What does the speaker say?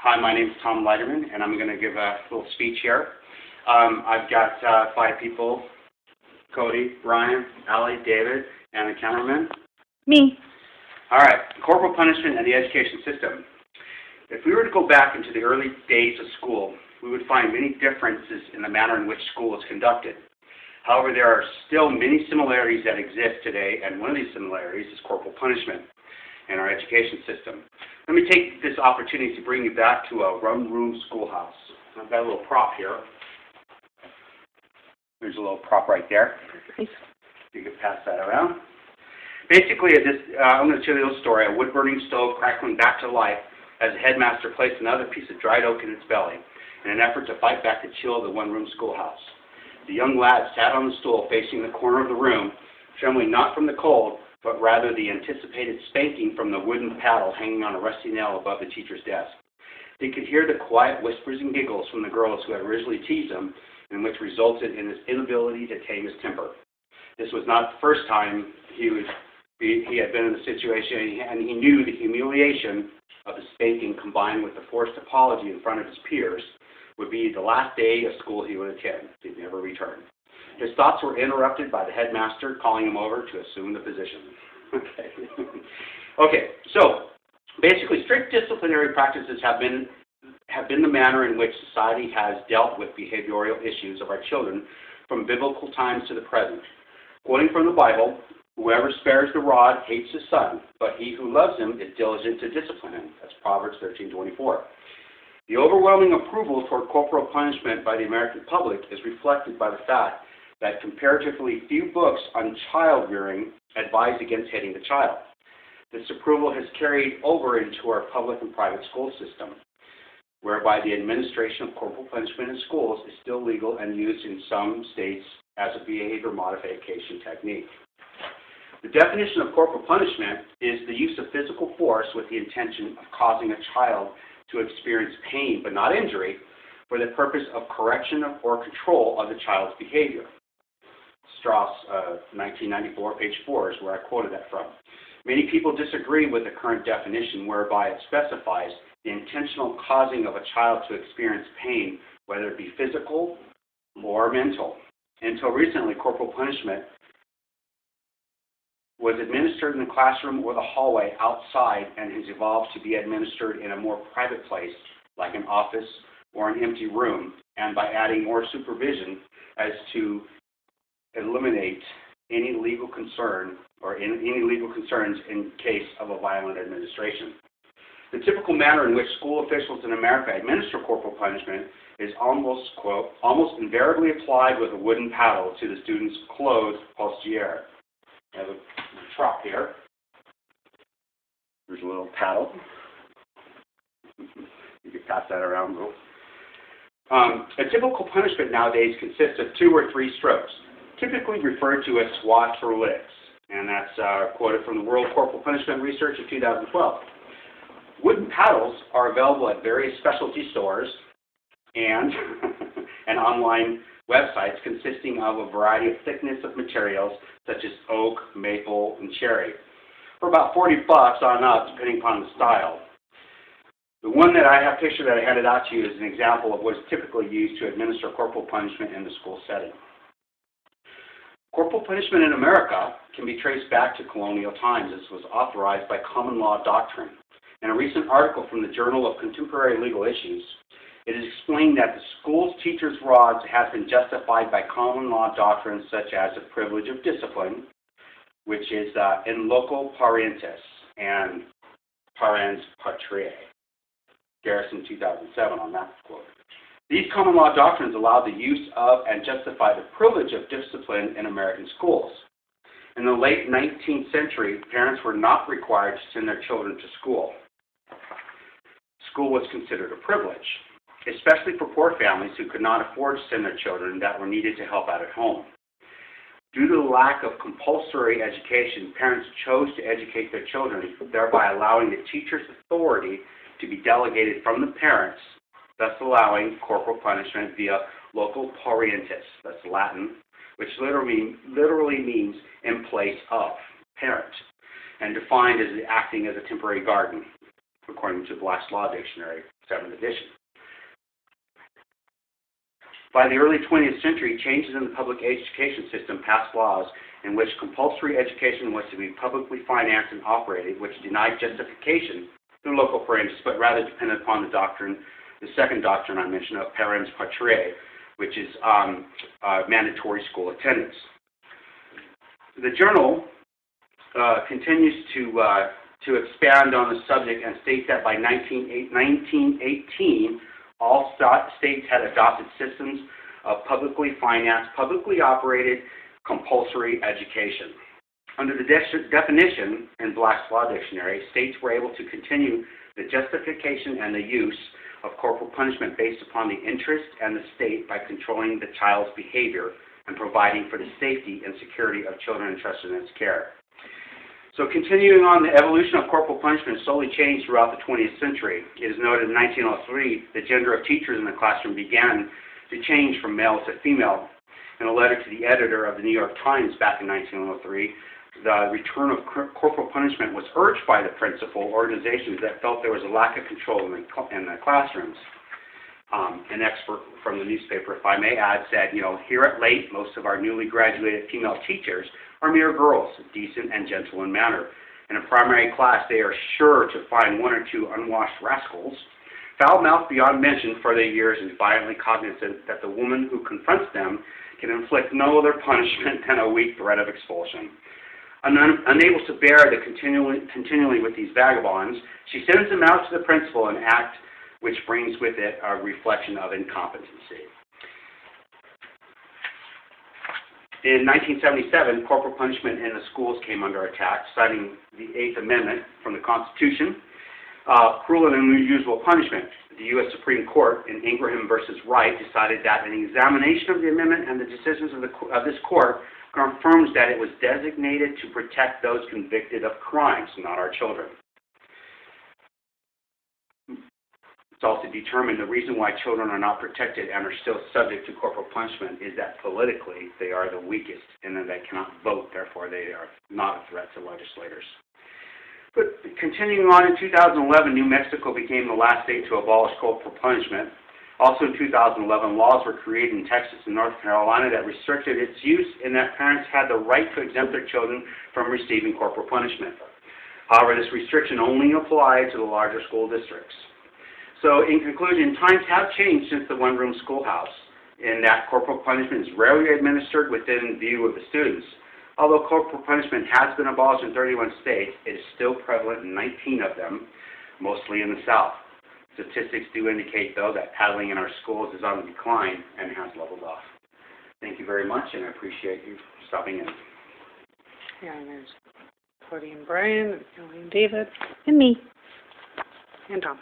Hi, my name is Tom Leiterman, and I'm going to give a little speech here. I've got 5 people: Cody, Ryan, Allie, David, and the cameraman. Me. All right, corporal punishment and the education system. If we were to go back into the early days of school, we would find many differences in the manner in which school is conducted. However, there are still many similarities that exist today, and one of these similarities is corporal punishment in our education system. Let me take this opportunity to bring you back to a one-room schoolhouse. I've got a little prop here. There's a little prop right there. You can pass that around. Basically, I'm going to tell you a little story. A wood-burning stove crackling back to life as the headmaster placed another piece of dried oak in its belly in an effort to fight back the chill of the one-room schoolhouse. The young lad sat on the stool facing the corner of the room, trembling not from the cold, but rather the anticipated spanking from the wooden paddle hanging on a rusty nail above the teacher's desk. He could hear the quiet whispers and giggles from the girls who had originally teased him, and which resulted in his inability to tame his temper. This was not the first time he had been in the situation, and he knew the humiliation of the spanking combined with the forced apology in front of his peers would be the last day of school he would attend. He'd never return. His thoughts were interrupted by the headmaster calling him over to assume the position. Okay, so basically strict disciplinary practices have been the manner in which society has dealt with behavioral issues of our children from biblical times to the present. Quoting from the Bible, "Whoever spares the rod hates his son, but he who loves him is diligent to discipline him." That's Proverbs 13:24. The overwhelming approval toward corporal punishment by the American public is reflected by the fact that comparatively few books on child rearing advise against hitting the child. This approval has carried over into our public and private school system, whereby the administration of corporal punishment in schools is still legal and used in some states as a behavior modification technique. The definition of corporal punishment is the use of physical force with the intention of causing a child to experience pain but not injury for the purpose of correction or control of the child's behavior. Strauss, 1994, page 4 is where I quoted that from. Many people disagree with the current definition whereby it specifies the intentional causing of a child to experience pain, whether it be physical or mental. Until recently, corporal punishment was administered in the classroom or the hallway outside and has evolved to be administered in a more private place, like an office or an empty room, and by adding more supervision as to eliminate any legal concern or any legal concerns in case of a violent administration. The typical manner in which school officials in America administer corporal punishment is almost invariably applied with a wooden paddle to the student's closed posterior. I have a prop here. There's a little paddle. You can pass that around a little. A typical punishment nowadays consists of 2 or 3 strokes, typically referred to as swats or licks, and that's quoted from the World Corporal Punishment Research of 2012. Wooden paddles are available at various specialty stores and online websites consisting of a variety of thickness of materials such as oak, maple, and cherry, for about $40 on up, depending upon the style. The one that I have pictured that I handed out to you is an example of what is typically used to administer corporal punishment in the school setting. Corporal punishment in America can be traced back to colonial times, as was authorized by common law doctrine. In a recent article from the Journal of Contemporary Legal Issues, it is explained that the school's teachers' rods has been justified by common law doctrines such as the privilege of discipline, which is in loco parentis and parens patriae. Garrison 2007 on that quote. These common law doctrines allow the use of and justify the privilege of discipline in American schools. In the late 19th century, parents were not required to send their children to school. School was considered a privilege, especially for poor families who could not afford to send their children that were needed to help out at home. Due to the lack of compulsory education, parents chose to educate their children, thereby allowing the teacher's authority to be delegated from the parents, thus allowing corporal punishment via loco parentis, that's Latin, which literally means in place of parent, and defined as acting as a temporary guardian. according to Black's Law Dictionary, 7th edition. By the early 20th century, changes in the public education system passed laws in which compulsory education was to be publicly financed and operated, which denied justification through local fringes, but rather depended upon the doctrine, the second doctrine I mentioned of parens patriae, which is mandatory school attendance. The journal continues to expand on the subject and states that by 1918, all states had adopted systems of publicly financed, publicly operated, compulsory education. Under the definition in Black's Law Dictionary, states were able to continue the justification and the use of corporal punishment based upon the interest and the state by controlling the child's behavior and providing for the safety and security of children entrusted in its care. So continuing on, the evolution of corporal punishment slowly changed throughout the 20th century. It is noted in 1903 the gender of teachers in the classroom began to change from male to female. In a letter to the editor of the New York Times back in 1903, the return of corporal punishment was urged by the principal organizations that felt there was a lack of control in the classrooms. An expert from the newspaper, if I may add, said, here at Late, most of our newly graduated female teachers are mere girls, decent and gentle in manner. In a primary class, they are sure to find one or two unwashed rascals, foul-mouthed beyond mention for their years and violently cognizant that the woman who confronts them can inflict no other punishment than a weak threat of expulsion. Unable to bear the continually with these vagabonds, she sends them out to the principal, an act which brings with it a reflection of incompetency. In 1977, corporal punishment in the schools came under attack, citing the 8th Amendment from the Constitution, cruel and unusual punishment. The U.S. Supreme Court in Ingraham v. Wright decided that an examination of the amendment and the decisions of this court confirms that it was designated to protect those convicted of crimes, not our children. It's also determined the reason why children are not protected and are still subject to corporal punishment is that politically they are the weakest and that they cannot vote, therefore they are not a threat to legislators. But continuing on, in 2011, New Mexico became the last state to abolish corporal punishment. Also in 2011, laws were created in Texas and North Carolina that restricted its use and that parents had the right to exempt their children from receiving corporal punishment. However, this restriction only applied to the larger school districts. So in conclusion, times have changed since the one-room schoolhouse in that corporal punishment is rarely administered within view of the students. Although corporal punishment has been abolished in 31 states, it is still prevalent in 19 of them, mostly in the South. Statistics do indicate, though, that paddling in our schools is on the decline and has leveled off. Thank you very much, and I appreciate you stopping in. Yeah, and there's Cody and Brian, and David, And me. and Tom.